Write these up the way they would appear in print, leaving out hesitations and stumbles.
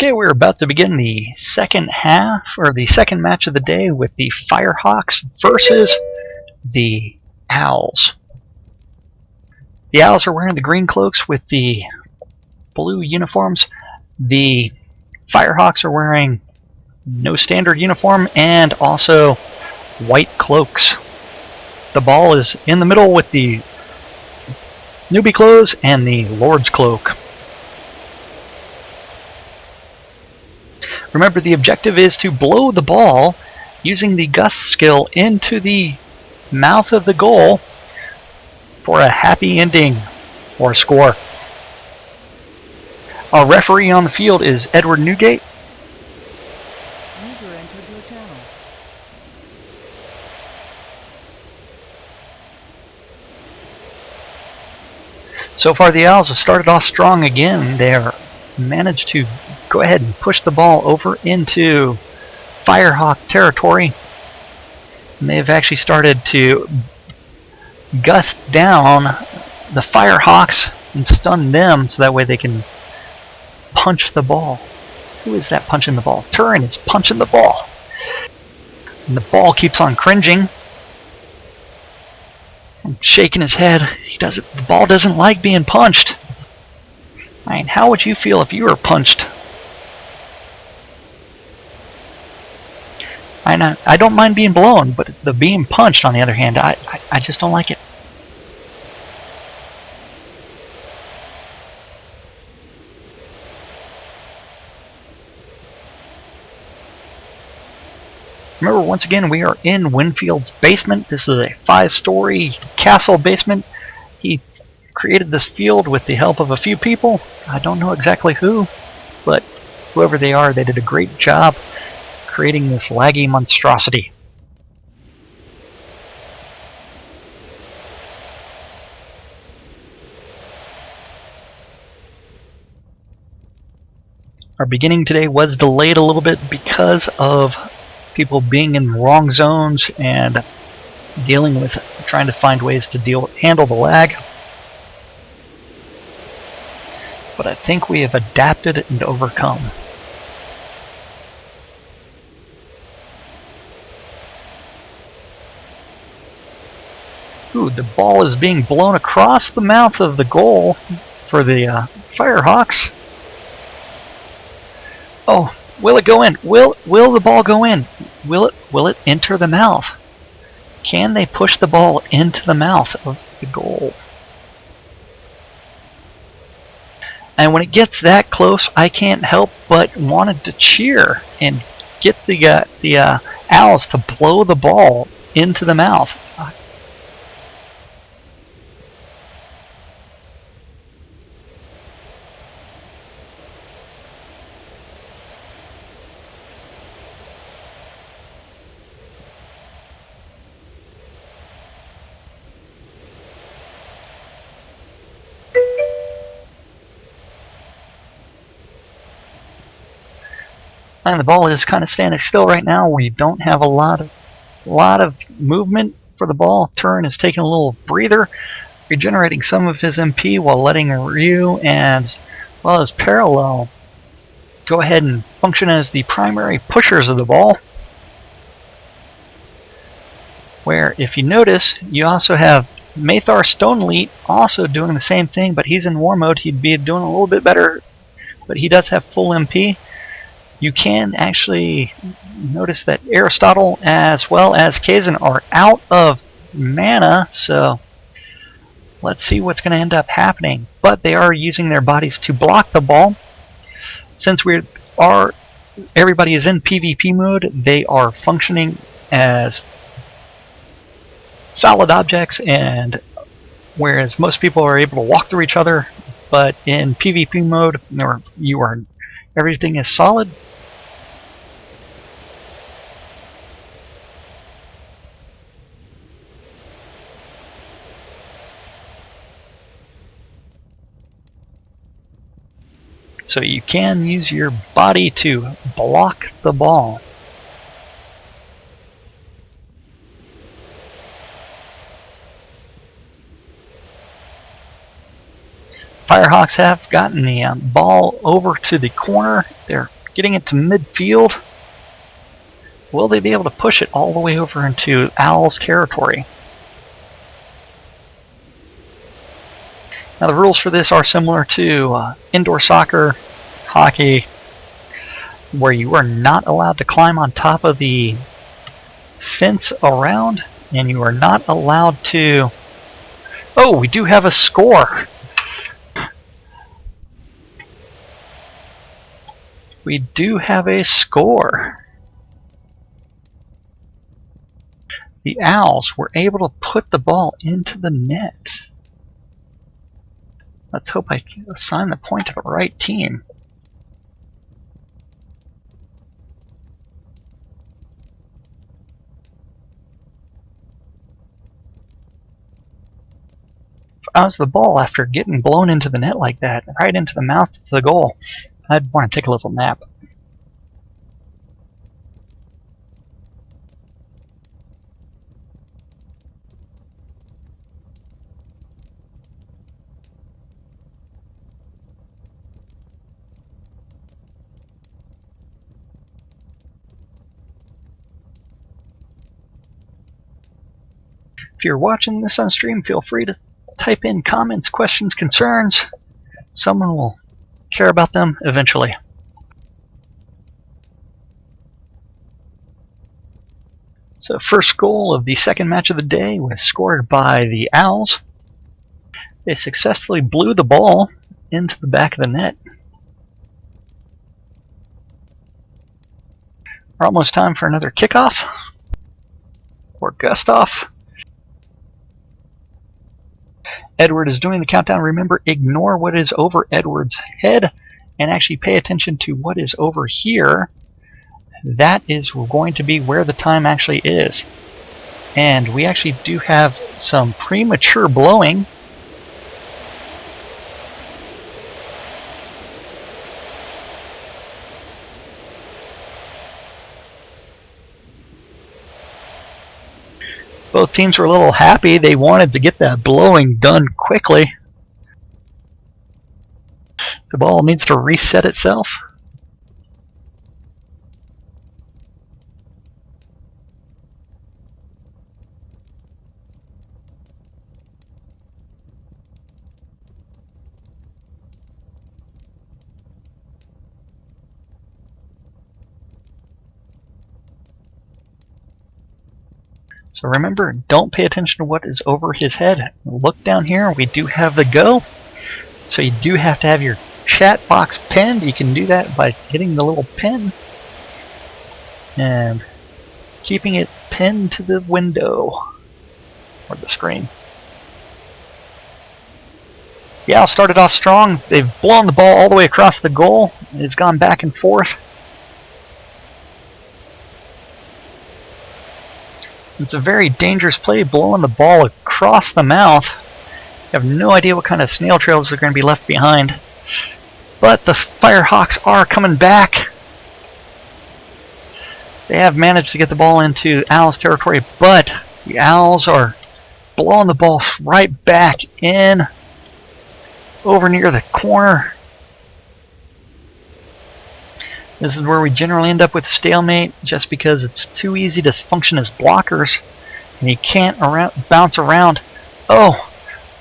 Okay, we're about to begin the second half, or the second match of the day, with the FireHawks versus the Owls. The Owls are wearing the green cloaks with the blue uniforms. The FireHawks are wearing no standard uniform and also white cloaks. The ball is in the middle with the newbie clothes and the Lord's cloak. Remember, the objective is to blow the ball using the gust skill into the mouth of the goal for a happy ending or score. Our referee on the field is Edward Newgate. User entered your channel. So far, the Owls have started off strong again. They're managed to go ahead and push the ball over into FireHawk territory. And they've actually started to gust down the FireHawks and stun them so that way they can punch the ball. Who is that punching the ball? Turin is punching the ball. And the ball keeps on cringing. And shaking his head. The ball doesn't like being punched. I mean, how would you feel if you were punched? I don't mind being blown, but the being punched, on the other hand, I just don't like it. Remember, once again, we are in Winfield's basement. This is a 5-story castle basement. He created this field with the help of a few people. I don't know exactly who, but whoever they are, they did a great job creating this laggy monstrosity. Our beginning today was delayed a little bit because of people being in the wrong zones and dealing with trying to find ways to handle the lag. But I think we have adapted and overcome. Ooh, the ball is being blown across the mouth of the goal for the FireHawks. Oh, will it go in? Will the ball go in? Will it enter the mouth? Can they push the ball into the mouth of the goal? And when it gets that close, I can't help but wanted to cheer and get the Owls to blow the ball into the mouth. And the ball is kind of standing still right now. We don't have a lot of movement for the ball. Turin is taking a little breather, regenerating some of his MP while letting Ryu and well as Parallel go ahead and function as the primary pushers of the ball. Where, if you notice, you also have Mathar Stoneleet also doing the same thing, but he's in war mode. He'd be doing a little bit better, but he does have full MP. You can actually notice that Aristotle as well as Kazan are out of mana, so let's see what's going to end up happening. But they are using their bodies to block the ball. Since everybody is in PvP mode, they are functioning as solid objects, and whereas most people are able to walk through each other, but in PvP mode, everything is solid. So you can use your body to block the ball. FireHawks have gotten the ball over to the corner. They're getting it to midfield. Will they be able to push it all the way over into Owls territory? Now the rules for this are similar to indoor soccer, hockey, where you are not allowed to climb on top of the fence around, and you are not allowed to... Oh, we do have a score! We do have a score! The Owls were able to put the ball into the net. Let's hope I can assign the point to the right team. If I was the ball after getting blown into the net like that, right into the mouth of the goal, I'd want to take a little nap. If you're watching this on stream, feel free to type in comments, questions, concerns. Someone will care about them eventually. So first goal of the second match of the day was scored by the Owls. They successfully blew the ball into the back of the net. We're almost time for another kickoff or gust-off. Edward is doing the countdown. Remember, ignore what is over Edward's head and actually pay attention to what is over here. That is going to be where the time actually is. And we actually do have some premature blowing. Both teams were a little happy. They wanted to get that blowing done quickly. The ball needs to reset itself. So remember, don't pay attention to what is over his head. Look down here, we do have the go. So you do have to have your chat box pinned. You can do that by hitting the little pin and keeping it pinned to the window or the screen. The Owls started off strong. They've blown the ball all the way across the goal. It's gone back and forth. It's a very dangerous play, blowing the ball across the mouth. You have no idea what kind of snail trails are going to be left behind. But the FireHawks are coming back. They have managed to get the ball into Owls territory, but the Owls are blowing the ball right back in over near the corner. This is where we generally end up with stalemate, just because it's too easy to function as blockers, and you can't bounce around. Oh,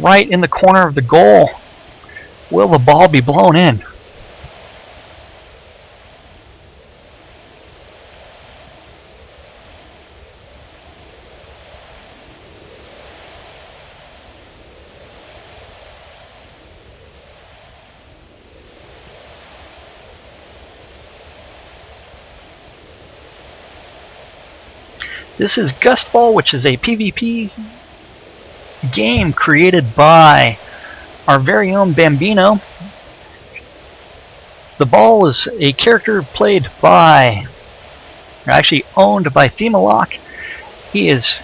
right in the corner of the goal. Will the ball be blown in? This is Gustball, which is a PvP game created by our very own Bambino. The ball is a character played by, or actually owned by Themalock. He is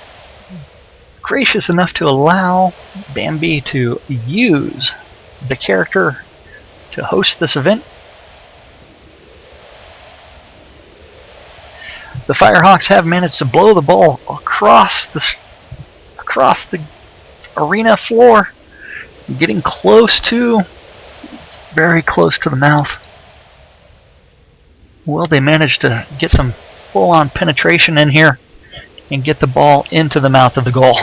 gracious enough to allow Bambi to use the character to host this event. The FireHawks have managed to blow the ball across the arena floor, getting close to very close to the mouth. Will they manage to get some full-on penetration in here and get the ball into the mouth of the goal?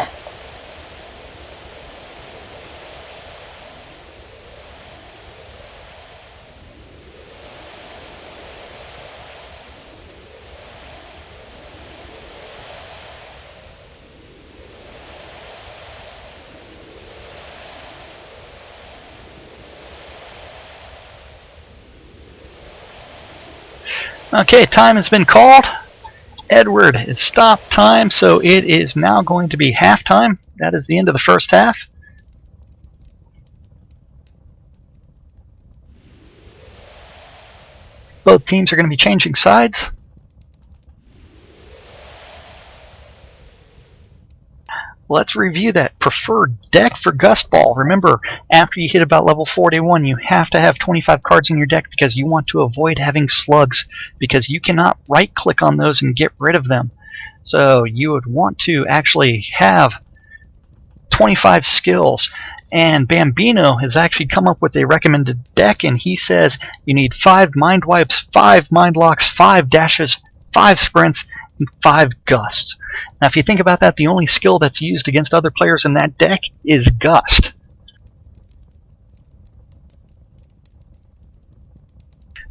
Okay, time has been called. Edward, it's stop time, so it is now going to be halftime. That is the end of the first half. Both teams are going to be changing sides. Let's review that preferred deck for Gustball. Remember, after you hit about level 41, you have to have 25 cards in your deck because you want to avoid having slugs, because you cannot right-click on those and get rid of them. So you would want to actually have 25 skills. And Bambino has actually come up with a recommended deck, and he says you need 5 Mind Wipes, 5 Mind Locks, 5 Dashes, 5 Sprints, and 5 Gusts. Now, if you think about that, the only skill that's used against other players in that deck is Gust.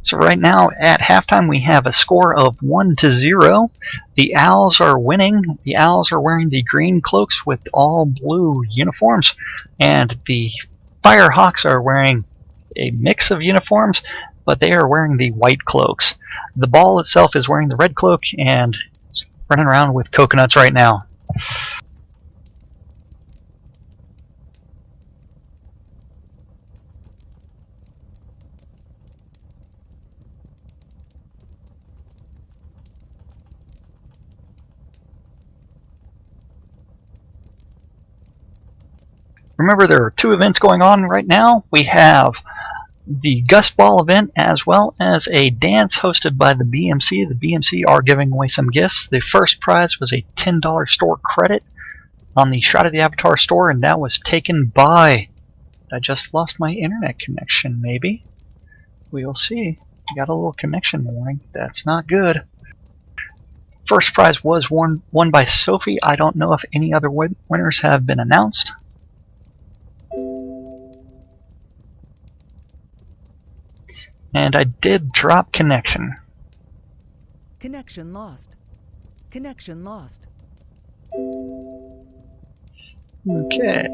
So right now, at halftime, we have a score of 1-0. The Owls are winning. The Owls are wearing the green cloaks with all blue uniforms, and the FireHawks are wearing a mix of uniforms, but they are wearing the white cloaks. The ball itself is wearing the red cloak and running around with coconuts right now. Remember, there are 2 events going on right now. We have the Gustball event as well as a dance hosted by the BMC. The BMC are giving away some gifts. The first prize was a $10 store credit on the Shroud of the Avatar store, and that was taken by... I just lost my internet connection, maybe. We'll see. Got a little connection warning. That's not good. First prize was won by Sophie. I don't know if any other winners have been announced. And I did drop connection. Connection lost. Connection lost. Okay.